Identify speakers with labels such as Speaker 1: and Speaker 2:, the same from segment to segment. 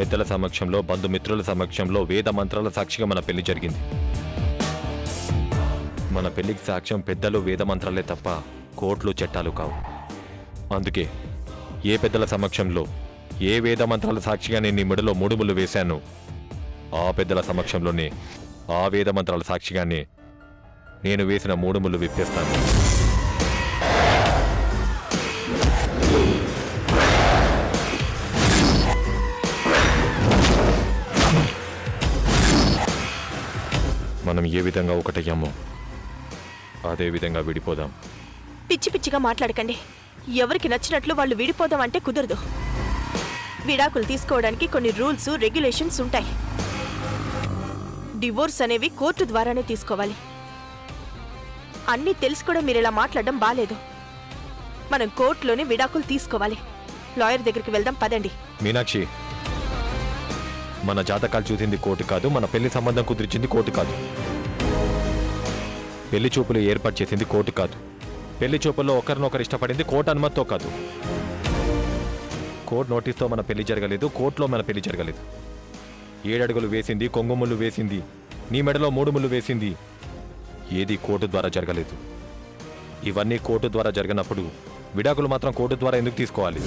Speaker 1: పెద్దల సమక్షంలో, బంధుమిత్రుల సమక్షంలో, వేద మంత్రాల సాక్షిగా మన పెళ్లి జరిగింది. మన పెళ్లికి సాక్ష్యం పెద్దలు, వేద మంత్రాలే తప్ప కోర్టులు, చట్టాలు కావు. అందుకే ఏ పెద్దల సమక్షంలో, ఏ వేద మంత్రాల సాక్షిగా నేను నీ మెడలో 3 ముళ్ళు వేశాను, ఆ పెద్దల సమక్షంలోనే, ఆ వేద మంత్రాల సాక్షిగానే నేను వేసిన 3 ముళ్ళు విప్పేస్తాను. మనం ఏ విధంగా ఒకటయ్యామో అదే విధంగా విడిపోదాం.
Speaker 2: పిచ్చి పిచ్చిగా మాట్లాడకండి. ఎవరికి నచ్చినట్లు వాళ్ళు విడిపోదాం అంటే కుదరదు. విడాకులు తీసుకోవడానికి కొన్ని రూల్స్, రెగ్యులేషన్స్ ఉంటాయి. డివోర్స్ అనేవి కోర్టు ద్వారానే తీసుకోవాలి. అన్నీ తెలిసి కూడా మీరు ఇలా మాట్లాడడం బాలేదు. మనం కోర్టులోనే విడాకులు తీసుకోవాలి. లాయర్ దగ్గరికి వెళ్దాం, పదండి.
Speaker 1: మీనాక్షి, మన జాతకాలు చూసింది కోర్టు కాదు, మన పెళ్లి సంబంధం కుదిర్చింది కోర్టు కాదు. పెళ్లి చూపులు ఏర్పాటు చేసింది కోర్టు కాదు. పెళ్లి చూపుల్లో ఒకరినొకరు ఇష్టపడింది కోర్టు అనుమతితో కాదు. కోర్టు నోటీస్తో మన పెళ్లి జరగలేదు, కోర్టులో మన పెళ్లి జరగలేదు. 7 అడుగులు వేసింది, కొంగుముళ్ళు వేసింది, నీ మెడలో 3 ముళ్ళు వేసింది, ఏది కోర్టు ద్వారా జరగలేదు. ఇవన్నీ కోర్టు ద్వారా జరిగినప్పుడు విడాకులు మాత్రం కోర్టు ద్వారా ఎందుకు తీసుకోవాలి?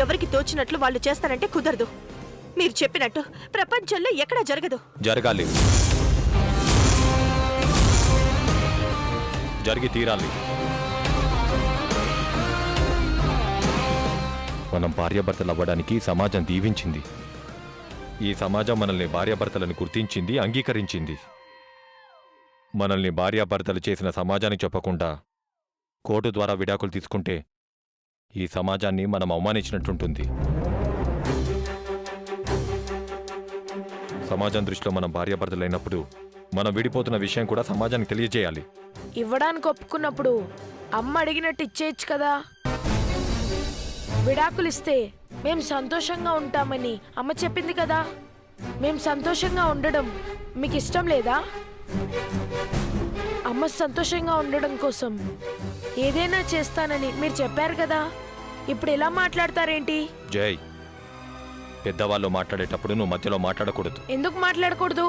Speaker 2: ఎవరికి తోచినట్లు వాళ్ళు చేస్తారంటే కుదరదు. మీరు చెప్పినట్టు ప్రపంచంలో ఎక్కడా జరగదు.
Speaker 1: జరగాలి, జరిగి తీరాలి. మనం భార్యాభర్తలు అవ్వడానికి సమాజం దీవించింది. ఈ సమాజం మనల్ని భార్యాభర్తలను గుర్తించింది, అంగీకరించింది. మనల్ని భార్యాభర్తలు చేసిన సమాజానికి చెప్పకుండా కోర్టు ద్వారా విడాకులు తీసుకుంటే ఈ సమాజాన్ని మనం అవమానించినట్టుంటుంది. సమాజం దృష్టిలో మనం భార్యాభర్తలైనప్పుడు మనం విడిపోతున్న విషయం కూడా సమాజానికి తెలియజేయాలి.
Speaker 3: ఇవ్వడానికి ఒప్పుకున్నప్పుడు అమ్మ అడిగినట్టు ఇచ్చేయచ్చు కదా. విడాకులు ఇస్తే మేం సంతోషంగా ఉంటామని అమ్మ చెప్పింది కదా. మేం సంతోషంగా ఉండడం మీకు ఇష్టం లేదా? అమ్మ సంతోషంగా ఉండడం కోసం ఏదైనా చేస్తానని మీరు చెప్పారు కదా. ఇప్పుడు ఎలా మాట్లాడతారేంటి?
Speaker 1: జై, పెద్దవాళ్ళు మాట్లాడేటప్పుడు నువ్వు మధ్యలో మాట్లాడకూడదు.
Speaker 3: ఎందుకు మాట్లాడకూడదు?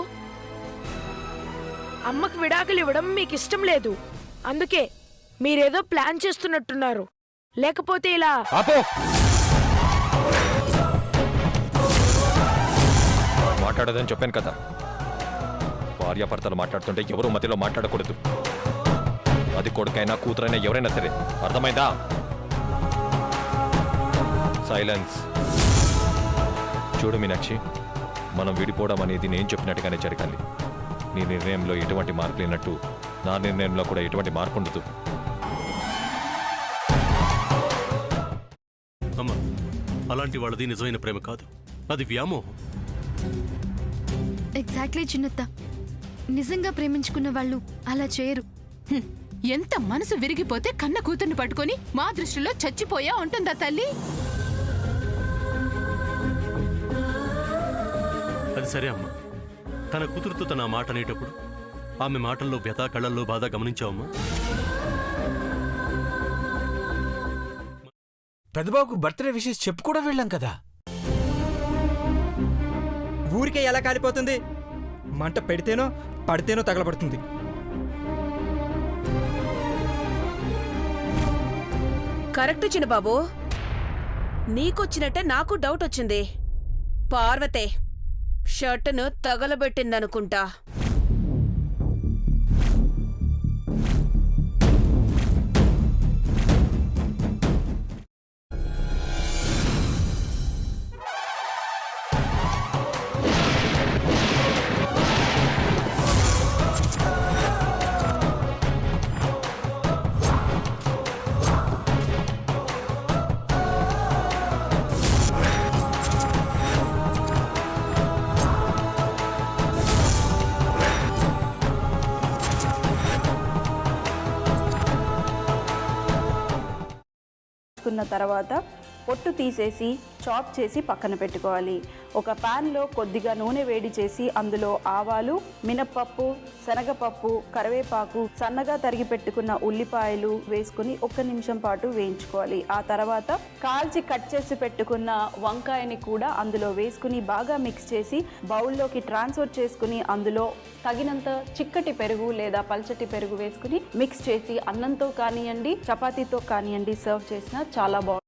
Speaker 3: అమ్మకు విడాకులు ఇవ్వడం మీకు ఇష్టం లేదు, అందుకే మీరేదో ప్లాన్ చేస్తున్నట్టున్నారు. లేకపోతే ఇలా
Speaker 1: మాట్లాడదని చెప్పాను కదా. భార్యాభర్తలు మాట్లాడుతుంటే ఎవరు మధ్యలో మాట్లాడకూడదు. అది కొడుకైనా కూతురైనా ఎవరైనా సరే, అర్థమైందా? సైలెన్స్. చూడు మీనాక్షి, మనం విడిపోవడం అనేది నేను చెప్పినట్టుగానే జరగాలి. నీ నిర్ణయంలో ఎటువంటి మార్పు లేనట్టు నా నిర్ణయంలో కూడా ఎటువంటి మార్పు ఉండదు.
Speaker 4: అమ్మా, అలాంటి వాళ్ళది నిజమైన ప్రేమ కాదు, అది వ్యామోహం.
Speaker 5: ఎగ్జాక్ట్లీ చిన్నత్త, నిజంగా ప్రేమించుకున్న వాళ్ళు అలా చేయరు.
Speaker 6: ఎంత మనసు విరిగిపోతే కన్న కూతుర్ని పట్టుకొని మా దృష్టిలో చచ్చిపోయా ఉంటుందా తల్లి?
Speaker 4: అది సరే అమ్మా, తన కూతురుతో తన మాట అనేటప్పుడు ఆమె మాటల్లో వ్యథ, కళ్ళల్లో బాధ గమనించావమ్మా?
Speaker 7: పెద్దబాబుకు బర్త్డే విషెస్ చెప్పు కూడా వెళ్ళాం కదా.
Speaker 8: ఊరికే ఎలా కాలిపోతుంది? మంట పెడితేనో పడితేనో తగలబడుతుంది.
Speaker 9: కరెక్ట్ చిన్నబాబు, నీకొచ్చినట్టే నాకు డౌట్ వచ్చింది. పార్వతే షర్టును తగలబెట్టిందనుకుంటా.
Speaker 10: తర్వాత పొట్టు తీసేసి చాప్ చేసి పక్కన పెట్టుకోవాలి. ఒక ప్యాన్లో కొద్దిగా నూనె వేడి చేసి అందులో ఆవాలు, మినప్పప్పు, శనగపప్పు, కరివేపాకు, సన్నగా తరిగి పెట్టుకున్న ఉల్లిపాయలు వేసుకుని 1 నిమిషం పాటు వేయించుకోవాలి. ఆ తర్వాత కాల్చి కట్ చేసి పెట్టుకున్న వంకాయని కూడా అందులో వేసుకుని బాగా మిక్స్ చేసి బౌల్లోకి ట్రాన్స్ఫర్ చేసుకుని అందులో తగినంత చిక్కటి పెరుగు లేదా పల్చటి పెరుగు వేసుకుని మిక్స్ చేసి అన్నంతో కానివ్వండి, చపాతీతో కానివ్వండి సర్వ్ చేసినా చాలా బాగుంటుంది.